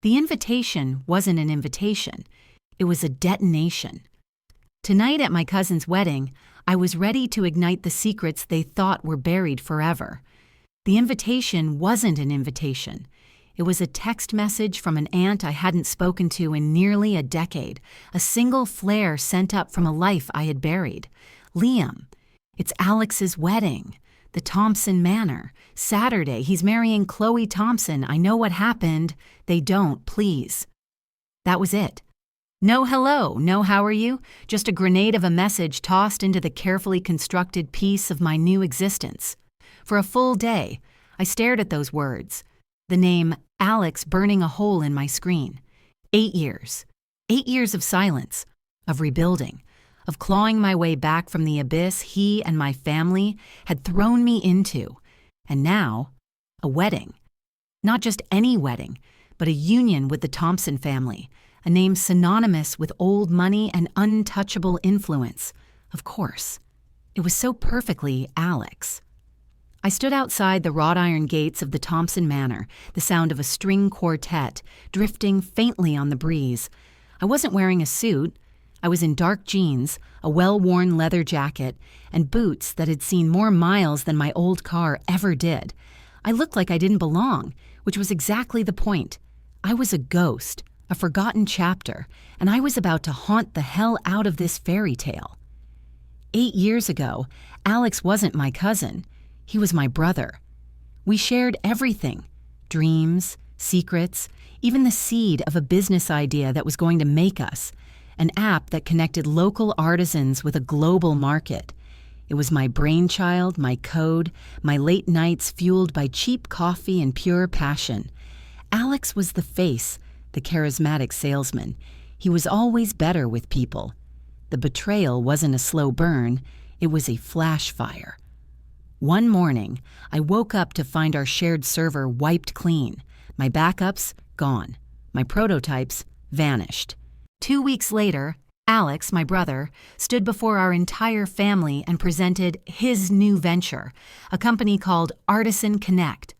The invitation wasn't an invitation. It was a detonation. Tonight at my cousin's wedding, I was ready to ignite the secrets they thought were buried forever. The invitation wasn't an invitation. It was a text message from an aunt I hadn't spoken to in nearly a decade, a single flare sent up from a life I had buried. Liam, it's Alex's wedding. The Thompson Manor. Saturday, he's marrying Chloe Thompson. I know what happened. They don't, please. That was it. No hello, no how are you, just a grenade of a message tossed into the carefully constructed piece of my new existence. For a full day, I stared at those words, the name Alex burning a hole in my screen. 8 years. 8 years of silence, of rebuilding, of clawing my way back from the abyss he and my family had thrown me into. And now, a wedding. Not just any wedding, but a union with the Thompson family, a name synonymous with old money and untouchable influence. Of course. It was so perfectly Alex. I stood outside the wrought iron gates of the Thompson Manor, the sound of a string quartet drifting faintly on the breeze. I wasn't wearing a suit. I was in dark jeans, a well-worn leather jacket, and boots that had seen more miles than my old car ever did. I looked like I didn't belong, which was exactly the point. I was a ghost, a forgotten chapter, and I was about to haunt the hell out of this fairy tale. 8 years ago, Alex wasn't my cousin. He was my brother. We shared everything, dreams, secrets, even the seed of a business idea that was going to make us, an app that connected local artisans with a global market. It was my brainchild, my code, my late nights fueled by cheap coffee and pure passion. Alex was the face, the charismatic salesman. He was always better with people. The betrayal wasn't a slow burn, it was a flash fire. One morning, I woke up to find our shared server wiped clean. My backups, gone. My prototypes, vanished. 2 weeks later, Alex, my brother, stood before our entire family and presented his new venture, a company called Artisan Connect.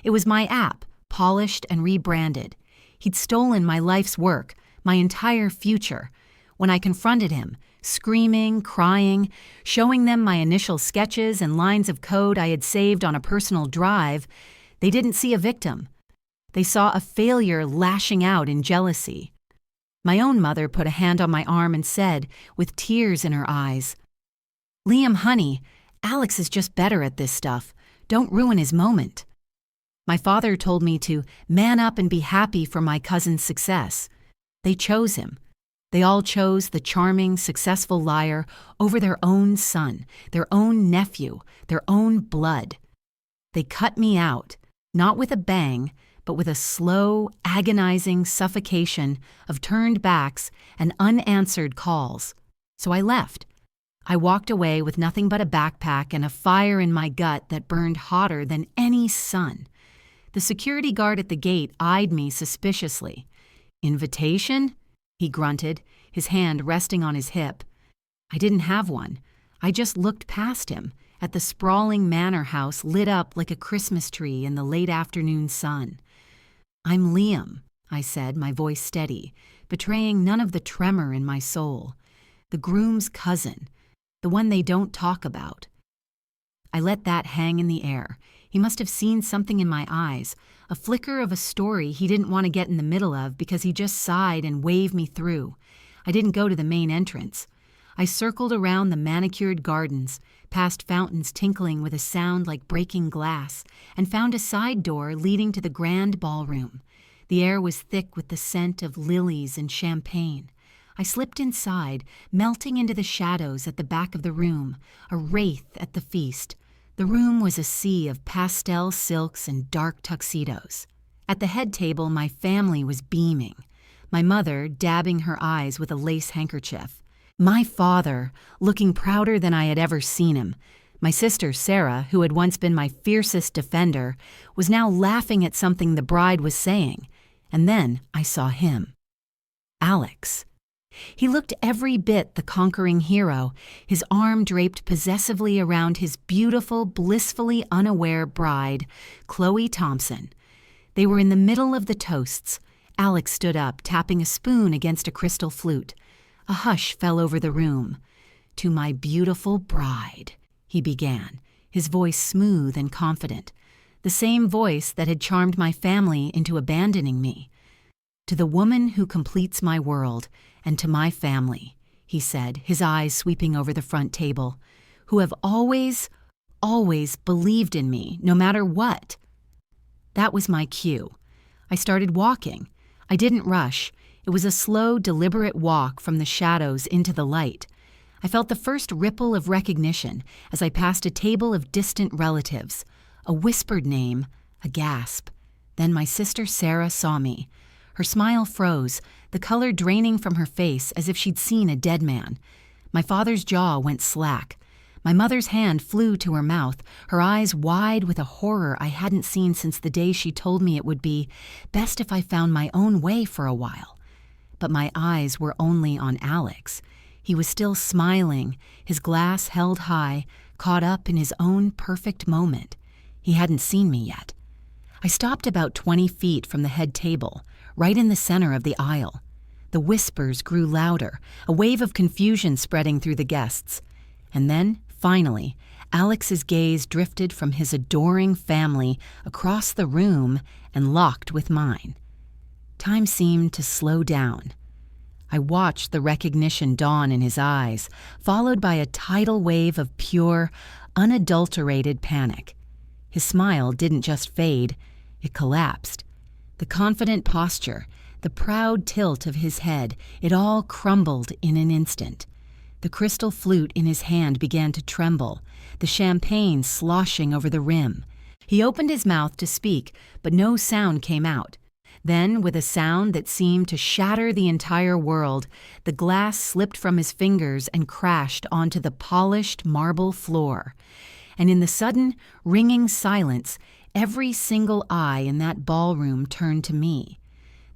It was my app, polished and rebranded. He'd stolen my life's work, my entire future. When I confronted him, screaming, crying, showing them my initial sketches and lines of code I had saved on a personal drive, they didn't see a victim. They saw a failure lashing out in jealousy. My own mother put a hand on my arm and said, with tears in her eyes, "Liam, honey, Alex is just better at this stuff. Don't ruin his moment." My father told me to man up and be happy for my cousin's success. They chose him. They all chose the charming, successful liar over their own son, their own nephew, their own blood. They cut me out, not with a bang, but with a slow, agonizing suffocation of turned backs and unanswered calls. So I left. I walked away with nothing but a backpack and a fire in my gut that burned hotter than any sun. The security guard at the gate eyed me suspiciously. "Invitation?" he grunted, his hand resting on his hip. I didn't have one. I just looked past him, at the sprawling manor house lit up like a Christmas tree in the late afternoon sun. "I'm Liam," I said, my voice steady, betraying none of the tremor in my soul. "The groom's cousin, the one they don't talk about." I let that hang in the air. He must have seen something in my eyes, a flicker of a story he didn't want to get in the middle of because he just sighed and waved me through. I didn't go to the main entrance. I circled around the manicured gardens, past fountains tinkling with a sound like breaking glass, and found a side door leading to the grand ballroom. The air was thick with the scent of lilies and champagne. I slipped inside, melting into the shadows at the back of the room, a wraith at the feast. The room was a sea of pastel silks and dark tuxedos. At the head table, my family was beaming, my mother dabbing her eyes with a lace handkerchief. My father, looking prouder than I had ever seen him. My sister, Sarah, who had once been my fiercest defender, was now laughing at something the bride was saying. And then I saw him. Alex. He looked every bit the conquering hero, his arm draped possessively around his beautiful, blissfully unaware bride, Chloe Thompson. They were in the middle of the toasts, Alex stood up, tapping a spoon against a crystal flute. A hush fell over the room. "To my beautiful bride," he began, his voice smooth and confident, the same voice that had charmed my family into abandoning me. "To the woman who completes my world, and to my family," he said, his eyes sweeping over the front table, "who have always believed in me, no matter what." That was my cue. I started walking. I didn't rush. It was a slow, deliberate walk from the shadows into the light. I felt the first ripple of recognition as I passed a table of distant relatives. A whispered name, a gasp. Then my sister Sarah saw me. Her smile froze, the color draining from her face as if she'd seen a dead man. My father's jaw went slack. My mother's hand flew to her mouth, her eyes wide with a horror I hadn't seen since the day she told me it would be best if I found my own way for a while. But my eyes were only on Alex. He was still smiling, his glass held high, caught up in his own perfect moment. He hadn't seen me yet. I stopped about 20 feet from the head table, right in the center of the aisle. The whispers grew louder, a wave of confusion spreading through the guests. And then, finally, Alex's gaze drifted from his adoring family across the room and locked with mine. Time seemed to slow down. I watched the recognition dawn in his eyes, followed by a tidal wave of pure, unadulterated panic. His smile didn't just fade, it collapsed. The confident posture, the proud tilt of his head, it all crumbled in an instant. The crystal flute in his hand began to tremble, the champagne sloshing over the rim. He opened his mouth to speak, but no sound came out. Then, with a sound that seemed to shatter the entire world, the glass slipped from his fingers and crashed onto the polished marble floor. And in the sudden, ringing silence, every single eye in that ballroom turned to me.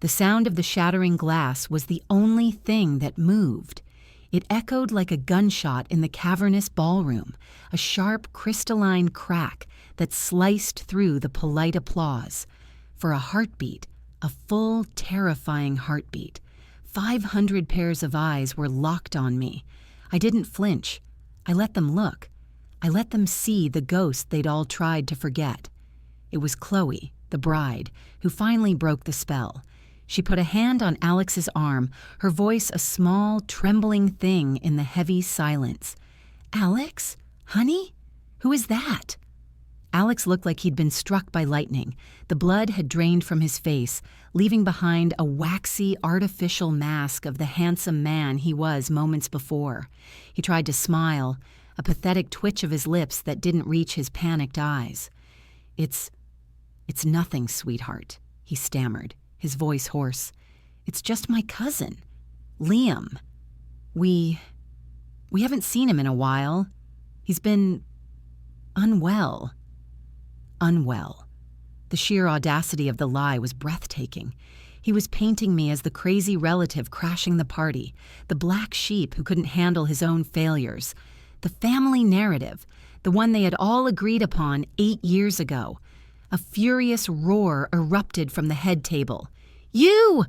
The sound of the shattering glass was the only thing that moved. It echoed like a gunshot in the cavernous ballroom, a sharp, crystalline crack that sliced through the polite applause. For a heartbeat, a full, terrifying heartbeat. 500 pairs of eyes were locked on me. I didn't flinch. I let them look. I let them see the ghost they'd all tried to forget. It was Chloe, the bride, who finally broke the spell. She put a hand on Alex's arm, her voice a small, trembling thing in the heavy silence. "Alex? Honey? Who is that?" Alex looked like he'd been struck by lightning. The blood had drained from his face, leaving behind a waxy, artificial mask of the handsome man he was moments before. He tried to smile, a pathetic twitch of his lips that didn't reach his panicked eyes. It's nothing, sweetheart," he stammered, his voice hoarse. "It's just my cousin, Liam. We haven't seen him in a while. He's been unwell." Unwell. The sheer audacity of the lie was breathtaking. He was painting me as the crazy relative crashing the party, the black sheep who couldn't handle his own failures. The family narrative, the one they had all agreed upon 8 years ago. A furious roar erupted from the head table. "You!"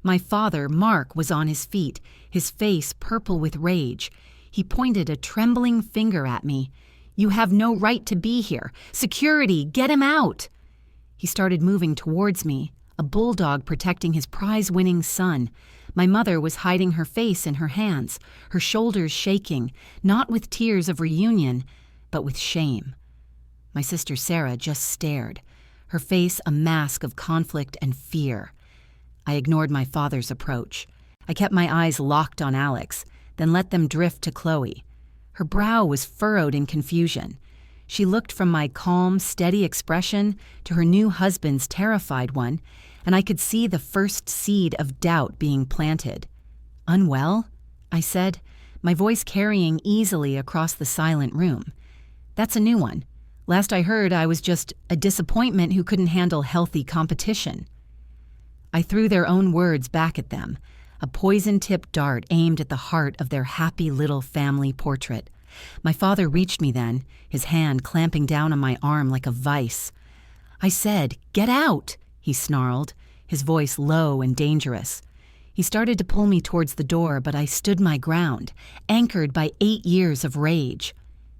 My father, Mark, was on his feet, his face purple with rage. He pointed a trembling finger at me. "You have no right to be here. Security, get him out!" He started moving towards me, a bulldog protecting his prize-winning son. My mother was hiding her face in her hands, her shoulders shaking, not with tears of reunion, but with shame. My sister Sarah just stared, her face a mask of conflict and fear. I ignored my father's approach. I kept my eyes locked on Alex, then let them drift to Chloe. Her brow was furrowed in confusion. She looked from my calm, steady expression to her new husband's terrified one, and I could see the first seed of doubt being planted. "Unwell?" I said, my voice carrying easily across the silent room. "That's a new one. Last I heard, I was just a disappointment who couldn't handle healthy competition." I threw their own words back at them, a poison-tipped dart aimed at the heart of their happy little family portrait. My father reached me then, his hand clamping down on my arm like a vice. I said, "Get out," he snarled, his voice low and dangerous. He started to pull me towards the door, but I stood my ground, anchored by 8 years of rage.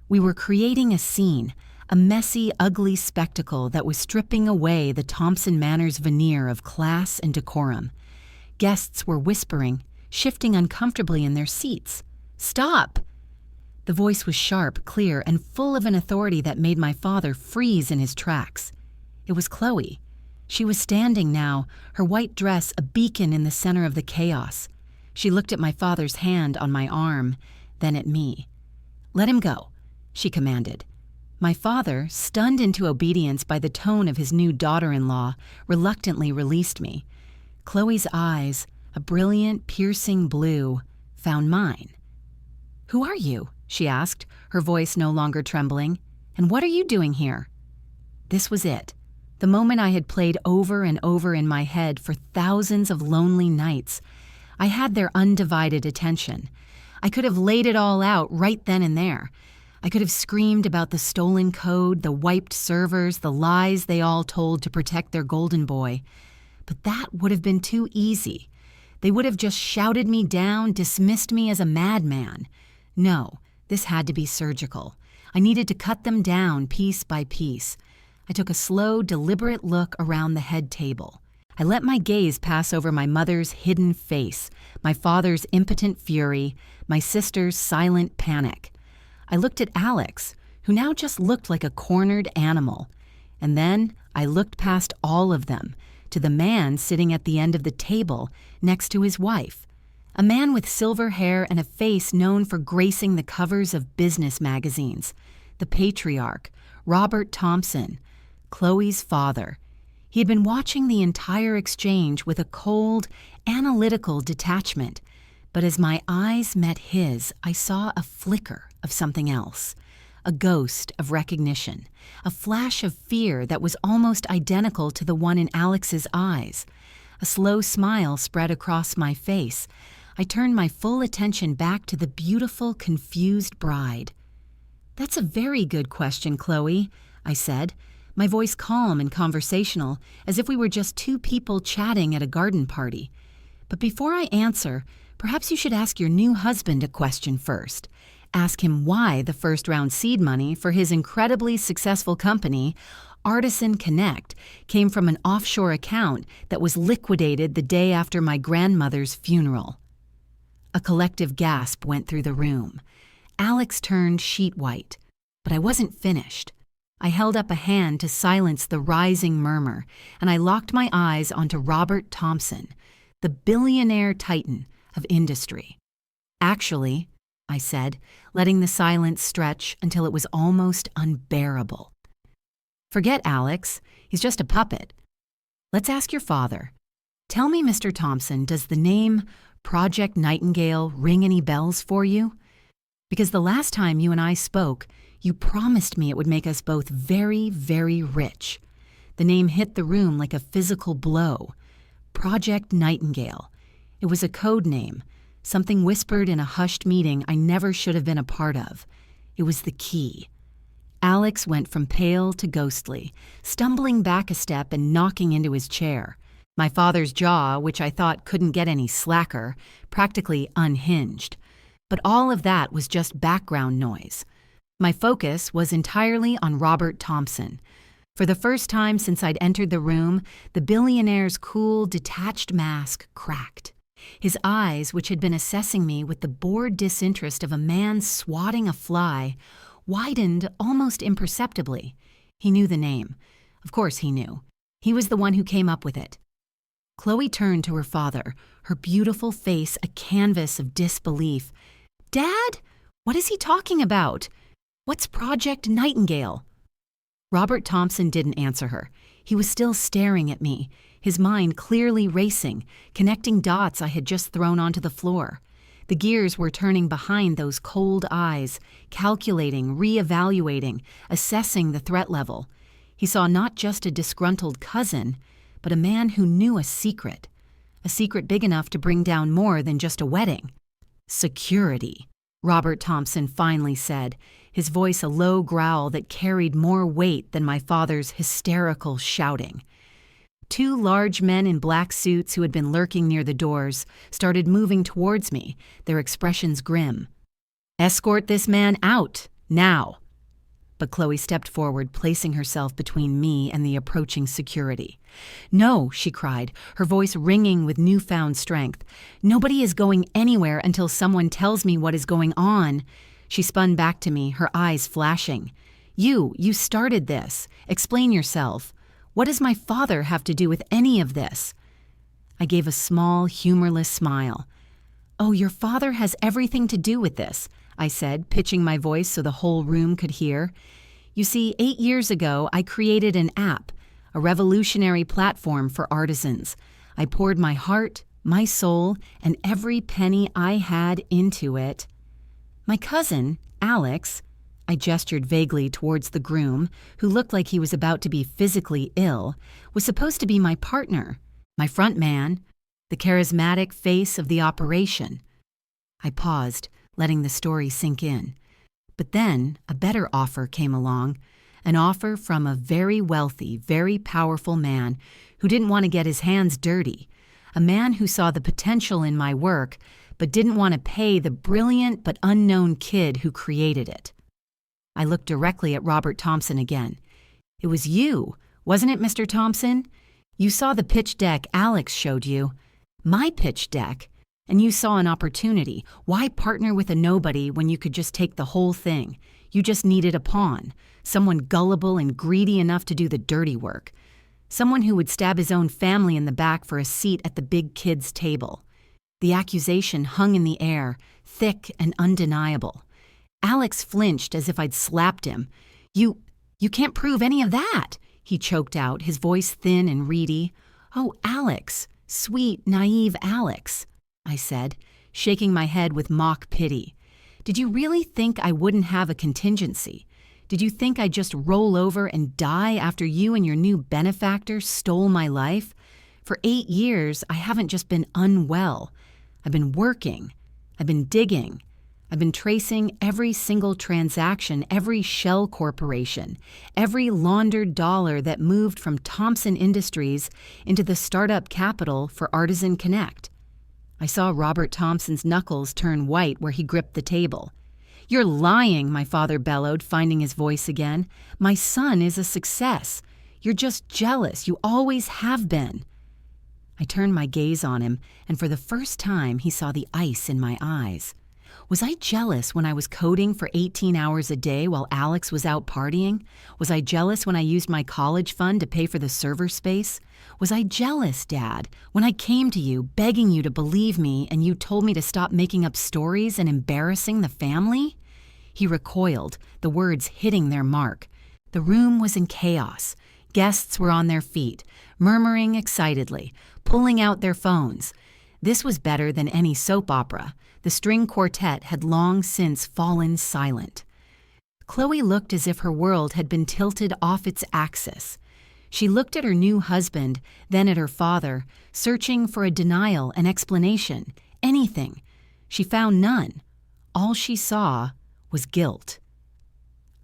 We were creating a scene, a messy, ugly spectacle that was stripping away the Thompson Manor's veneer of class and decorum. Guests were whispering, shifting uncomfortably in their seats. "Stop!" The voice was sharp, clear, and full of an authority that made my father freeze in his tracks. It was Chloe. She was standing now, her white dress a beacon in the center of the chaos. She looked at my father's hand on my arm, then at me. "Let him go," she commanded. My father, stunned into obedience by the tone of his new daughter-in-law, reluctantly released me. Chloe's eyes, a brilliant, piercing blue, found mine. "Who are you?" she asked, her voice no longer trembling. "And what are you doing here?" This was it. The moment I had played over and over in my head for thousands of lonely nights. I had their undivided attention. I could have laid it all out right then and there. I could have screamed about the stolen code, the wiped servers, the lies they all told to protect their golden boy. But that would have been too easy. They would have just shouted me down, dismissed me as a madman. No, this had to be surgical. I needed to cut them down piece by piece. I took a slow, deliberate look around the head table. I let my gaze pass over my mother's hidden face, my father's impotent fury, my sister's silent panic. I looked at Alex, who now just looked like a cornered animal. And then I looked past all of them, to the man sitting at the end of the table next to his wife. A man with silver hair and a face known for gracing the covers of business magazines. The patriarch, Robert Thompson, Chloe's father. He had been watching the entire exchange with a cold, analytical detachment. But as my eyes met his, I saw a flicker of something else. A ghost of recognition. A flash of fear that was almost identical to the one in Alex's eyes. A slow smile spread across my face. I turned my full attention back to the beautiful, confused bride. "That's a very good question, Chloe," I said, my voice calm and conversational, as if we were just two people chatting at a garden party. "But before I answer, perhaps you should ask your new husband a question first. Ask him why the first-round seed money for his incredibly successful company, Artisan Connect, came from an offshore account that was liquidated the day after my grandmother's funeral." A collective gasp went through the room. Alex turned sheet white, but I wasn't finished. I held up a hand to silence the rising murmur, and I locked my eyes onto Robert Thompson, the billionaire titan of industry. "Actually," I said, letting the silence stretch until it was almost unbearable. "Forget Alex. He's just a puppet. Let's ask your father. Tell me, Mr. Thompson, does the name Project Nightingale ring any bells for you? Because the last time you and I spoke, you promised me it would make us both very, very rich." The name hit the room like a physical blow. Project Nightingale. It was a code name, something whispered in a hushed meeting I never should have been a part of. It was the key. Alex went from pale to ghostly, stumbling back a step and knocking into his chair. My father's jaw, which I thought couldn't get any slacker, practically unhinged. But all of that was just background noise. My focus was entirely on Robert Thompson. For the first time since I'd entered the room, the billionaire's cool, detached mask cracked. His eyes, which had been assessing me with the bored disinterest of a man swatting a fly, widened almost imperceptibly. He knew the name. Of course he knew. He was the one who came up with it. Chloe turned to her father, her beautiful face a canvas of disbelief. "Dad? What is he talking about? What's Project Nightingale?" Robert Thompson didn't answer her. He was still staring at me, his mind clearly racing, connecting dots I had just thrown onto the floor. The gears were turning behind those cold eyes, calculating, re-evaluating, assessing the threat level. He saw not just a disgruntled cousin, but a man who knew a secret big enough to bring down more than just a wedding. "Security," Robert Thompson finally said, his voice a low growl that carried more weight than my father's hysterical shouting. 2 large men in black suits who had been lurking near the doors started moving towards me, their expressions grim. "Escort this man out, now." But Chloe stepped forward, placing herself between me and the approaching security. "No," she cried, her voice ringing with newfound strength. "Nobody is going anywhere until someone tells me what is going on." She spun back to me, her eyes flashing. You started this. Explain yourself. What does my father have to do with any of this?" I gave a small, humorless smile. "Oh, your father has everything to do with this," I said, pitching my voice so the whole room could hear. "You see, 8 years ago, I created an app, a revolutionary platform for artisans. I poured my heart, my soul, and every penny I had into it. My cousin, Alex," I gestured vaguely towards the groom, who looked like he was about to be physically ill, "was supposed to be my partner, my front man, the charismatic face of the operation." I paused, letting the story sink in. But then a better offer came along, an offer from a very wealthy, very powerful man who didn't want to get his hands dirty, a man who saw the potential in my work but didn't want to pay the brilliant but unknown kid who created it. I looked directly at Robert Thompson again. "It was you, wasn't it, Mr. Thompson? You saw the pitch deck Alex showed you. My pitch deck. And you saw an opportunity. Why partner with a nobody when you could just take the whole thing? You just needed a pawn, someone gullible and greedy enough to do the dirty work, someone who would stab his own family in the back for a seat at the big kid's table." The accusation hung in the air, thick and undeniable. Alex flinched as if I'd slapped him. You can't prove any of that," he choked out, his voice thin and reedy. "Oh, Alex, sweet, naive Alex," I said, shaking my head with mock pity. "Did you really think I wouldn't have a contingency? Did you think I'd just roll over and die after you and your new benefactor stole my life? For 8 years, I haven't just been unwell. I've been working. I've been digging. I've been tracing every single transaction, every shell corporation, every laundered dollar that moved from Thompson Industries into the startup capital for Artisan Connect." I saw Robert Thompson's knuckles turn white where he gripped the table. "You're lying," my father bellowed, finding his voice again. "My son is a success. You're just jealous. You always have been." I turned my gaze on him, and for the first time he saw the ice in my eyes. Was I jealous when I was coding for 18 hours a day while Alex was out partying? Was I jealous when I used my college fund to pay for the server space? Was I jealous, Dad, when I came to you begging you to believe me and you told me to stop making up stories and embarrassing the family? He recoiled, the words hitting their mark. The room was in chaos. Guests were on their feet, murmuring excitedly, pulling out their phones. This was better than any soap opera. The string quartet had long since fallen silent. Chloe looked as if her world had been tilted off its axis. She looked at her new husband, then at her father, searching for a denial, an explanation, anything. She found none. All she saw was guilt.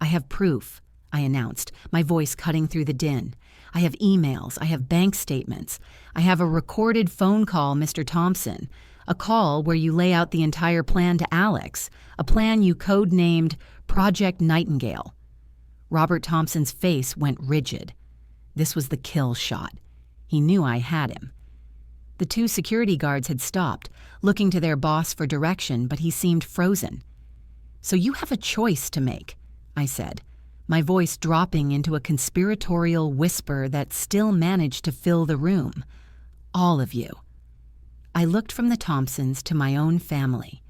"I have proof," I announced, my voice cutting through the din. "I have emails, I have bank statements, I have a recorded phone call, Mr. Thompson, a call where you lay out the entire plan to Alex, a plan you code-named Project Nightingale." Robert Thompson's face went rigid. This was the kill shot. He knew I had him. The 2 security guards had stopped, looking to their boss for direction, but he seemed frozen. "So you have a choice to make," I said, my voice dropping into a conspiratorial whisper that still managed to fill the room. "All of you." I looked from the Thompsons to my own family.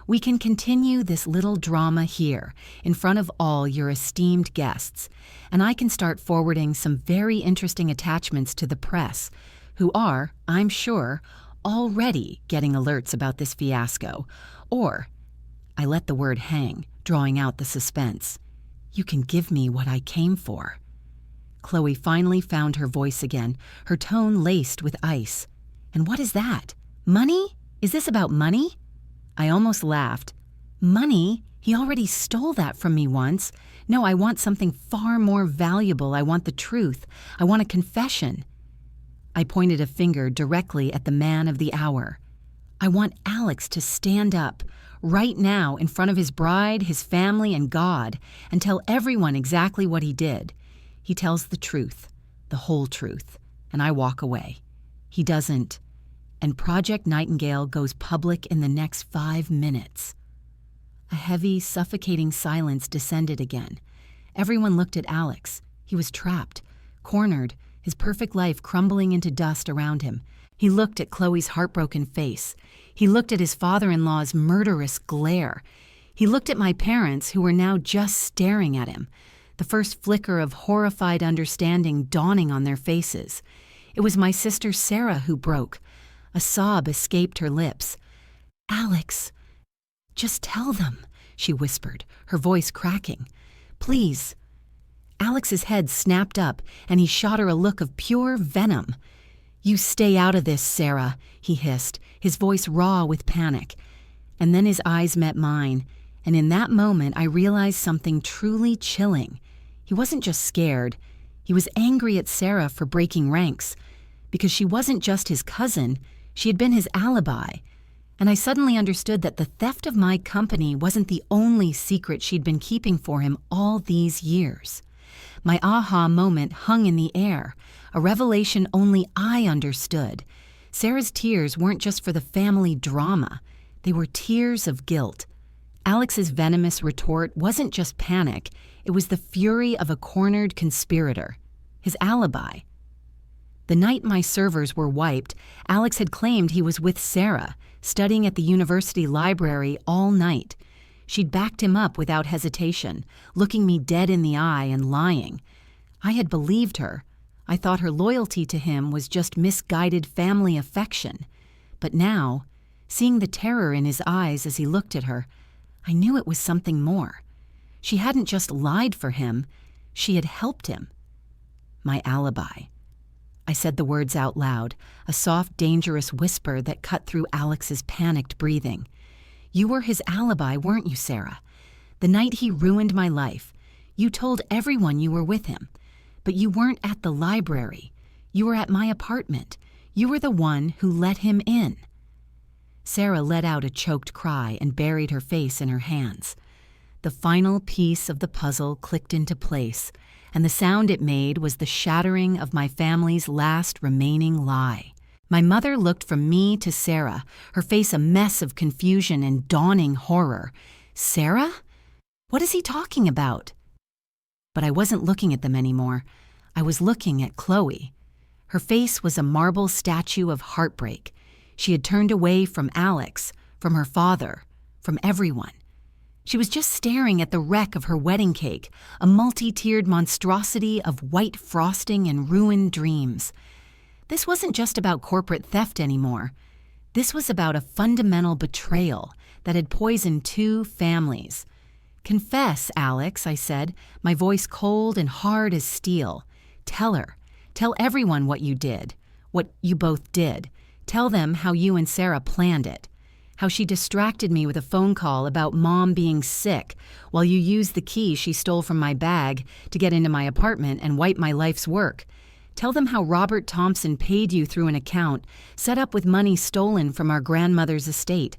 "We can continue this little drama here, in front of all your esteemed guests, and I can start forwarding some very interesting attachments to the press, who are, I'm sure, already getting alerts about this fiasco. Or," I let the word hang, drawing out the suspense, "you can give me what I came for." Chloe finally found her voice again, her tone laced with ice. "And what is that? Money? Is this about money?" I almost laughed. "Money? He already stole that from me once. No, I want something far more valuable. I want the truth. I want a confession." I pointed a finger directly at the man of the hour. I want Alex to stand up, right now, in front of his bride, his family, and God, and tell everyone exactly what he did. He tells the truth, the whole truth, and I walk away. He doesn't, and Project Nightingale goes public in the next 5 minutes. A heavy, suffocating silence descended again. Everyone looked at Alex. He was trapped, cornered, his perfect life crumbling into dust around him. He looked at Chloe's heartbroken face. He looked at his father-in-law's murderous glare. He looked at my parents, who were now just staring at him, the first flicker of horrified understanding dawning on their faces. It was my sister Sarah who broke. A sob escaped her lips. "Alex, just tell them," she whispered, her voice cracking. "Please." Alex's head snapped up, and he shot her a look of pure venom. "You stay out of this, Sarah," he hissed, his voice raw with panic. And then his eyes met mine, and in that moment I realized something truly chilling. He wasn't just scared. He was angry at Sarah for breaking ranks, because she wasn't just his cousin, she had been his alibi. And I suddenly understood that the theft of my company wasn't the only secret she'd been keeping for him all these years. My aha moment hung in the air, a revelation only I understood. Sarah's tears weren't just for the family drama. They were tears of guilt. Alex's venomous retort wasn't just panic. It was the fury of a cornered conspirator. His alibi. The night my servers were wiped, Alex had claimed he was with Sarah, studying at the university library all night. She'd backed him up without hesitation, looking me dead in the eye and lying. I had believed her. I thought her loyalty to him was just misguided family affection. But now, seeing the terror in his eyes as he looked at her, I knew it was something more. She hadn't just lied for him, she had helped him. My alibi. I said the words out loud, a soft, dangerous whisper that cut through Alex's panicked breathing. "You were his alibi, weren't you, Sarah? The night he ruined my life. You told everyone you were with him. But you weren't at the library. You were at my apartment. You were the one who let him in." Sarah let out a choked cry and buried her face in her hands. The final piece of the puzzle clicked into place, and the sound it made was the shattering of my family's last remaining lie. My mother looked from me to Sarah, her face a mess of confusion and dawning horror. "Sarah? What is he talking about?" But I wasn't looking at them anymore. I was looking at Chloe. Her face was a marble statue of heartbreak. She had turned away from Alex, from her father, from everyone. She was just staring at the wreck of her wedding cake, a multi-tiered monstrosity of white frosting and ruined dreams. This wasn't just about corporate theft anymore. This was about a fundamental betrayal that had poisoned 2 families. "Confess, Alex," I said, my voice cold and hard as steel. "Tell her. Tell everyone what you did, what you both did. Tell them how you and Sarah planned it. How she distracted me with a phone call about Mom being sick while you used the key she stole from my bag to get into my apartment and wipe my life's work. Tell them how Robert Thompson paid you through an account set up with money stolen from our grandmother's estate.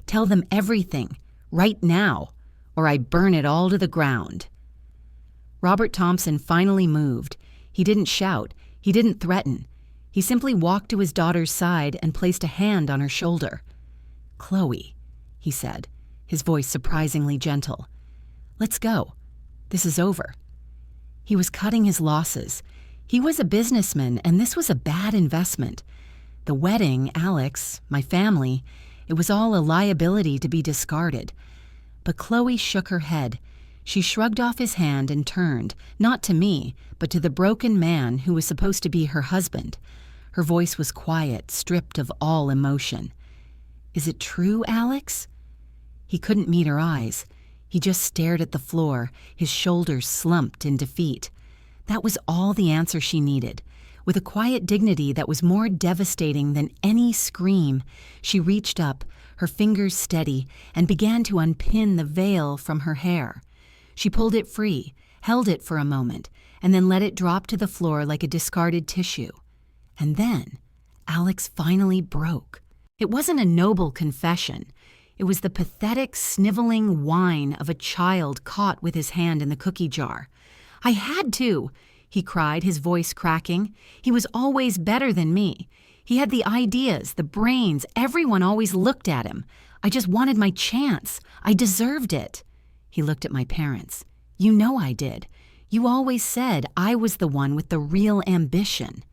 Tell them everything, right now, or I burn it all to the ground." Robert Thompson finally moved. He didn't shout. He didn't threaten. He simply walked to his daughter's side and placed a hand on her shoulder. "Chloe," he said, his voice surprisingly gentle. "Let's go. This is over." He was cutting his losses. He was a businessman, and this was a bad investment. The wedding, Alex, my family, it was all a liability to be discarded. But Chloe shook her head. She shrugged off his hand and turned, not to me, but to the broken man who was supposed to be her husband. Her voice was quiet, stripped of all emotion. "Is it true, Alex?" He couldn't meet her eyes. He just stared at the floor, his shoulders slumped in defeat. That was all the answer she needed. With a quiet dignity that was more devastating than any scream, she reached up, her fingers steady, and began to unpin the veil from her hair. She pulled it free, held it for a moment, and then let it drop to the floor like a discarded tissue. And then Alex finally broke. It wasn't a noble confession. It was the pathetic, sniveling whine of a child caught with his hand in the cookie jar. "I had to," he cried, his voice cracking. "He was always better than me. He had the ideas, the brains. Everyone always looked at him. I just wanted my chance. I deserved it." He looked at my parents. "You know I did. You always said I was the one with the real ambition."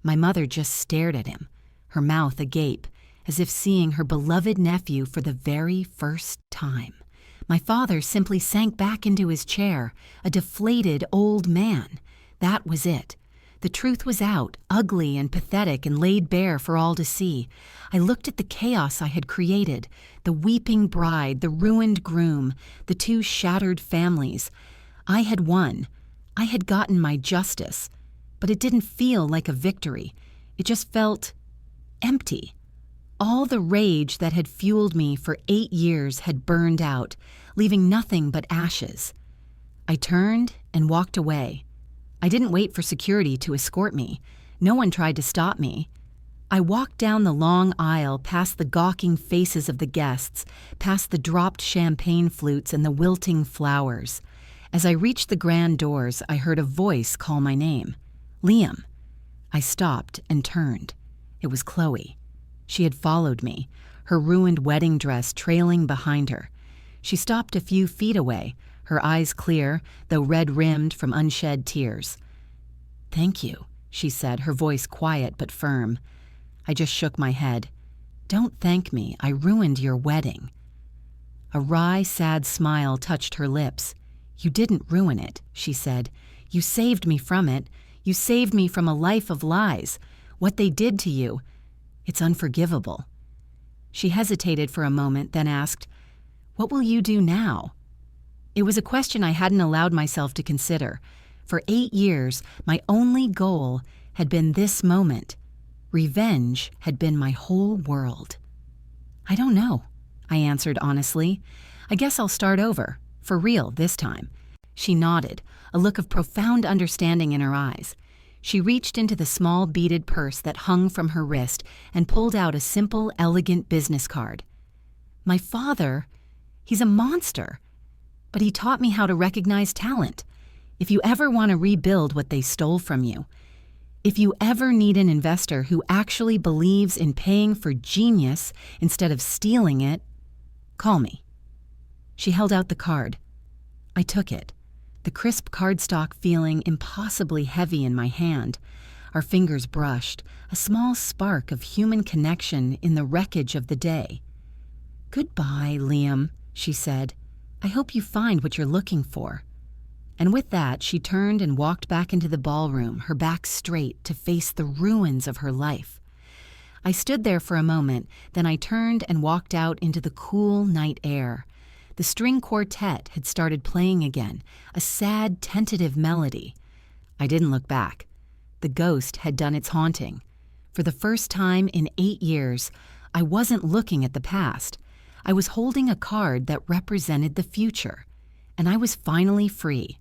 My mother just stared at him, her mouth agape, as if seeing her beloved nephew for the very first time. My father simply sank back into his chair, a deflated old man. That was it. The truth was out, ugly and pathetic and laid bare for all to see. I looked at the chaos I had created, the weeping bride, the ruined groom, the two shattered families. I had won. I had gotten my justice. But it didn't feel like a victory. It just felt empty. All the rage that had fueled me for 8 years had burned out, leaving nothing but ashes. I turned and walked away. I didn't wait for security to escort me. No one tried to stop me. I walked down the long aisle past the gawking faces of the guests, past the dropped champagne flutes and the wilting flowers. As I reached the grand doors, I heard a voice call my name. "Liam." I stopped and turned. It was Chloe. She had followed me, her ruined wedding dress trailing behind her. She stopped a few feet away, her eyes clear, though red-rimmed from unshed tears. "Thank you," she said, her voice quiet but firm. I just shook my head. "Don't thank me. I ruined your wedding." A wry, sad smile touched her lips. "You didn't ruin it," she said. "You saved me from it. You saved me from a life of lies. What they did to you, it's unforgivable." She hesitated for a moment, then asked, "What will you do now?" It was a question I hadn't allowed myself to consider. For 8 years, my only goal had been this moment. Revenge had been my whole world. "I don't know," I answered honestly. "I guess I'll start over, for real this time." She nodded, a look of profound understanding in her eyes. She reached into the small beaded purse that hung from her wrist and pulled out a simple, elegant business card. "My father, he's a monster, but he taught me how to recognize talent. If you ever want to rebuild what they stole from you, if you ever need an investor who actually believes in paying for genius instead of stealing it, call me." She held out the card. I took it, the crisp cardstock feeling impossibly heavy in my hand. Our fingers brushed, a small spark of human connection in the wreckage of the day. "Goodbye, Liam," she said. "I hope you find what you're looking for." And with that, she turned and walked back into the ballroom, her back straight, to face the ruins of her life. I stood there for a moment, then I turned and walked out into the cool night air. The string quartet had started playing again, a sad, tentative melody. I didn't look back. The ghost had done its haunting. For the first time in 8 years, I wasn't looking at the past. I was holding a card that represented the future, and I was finally free.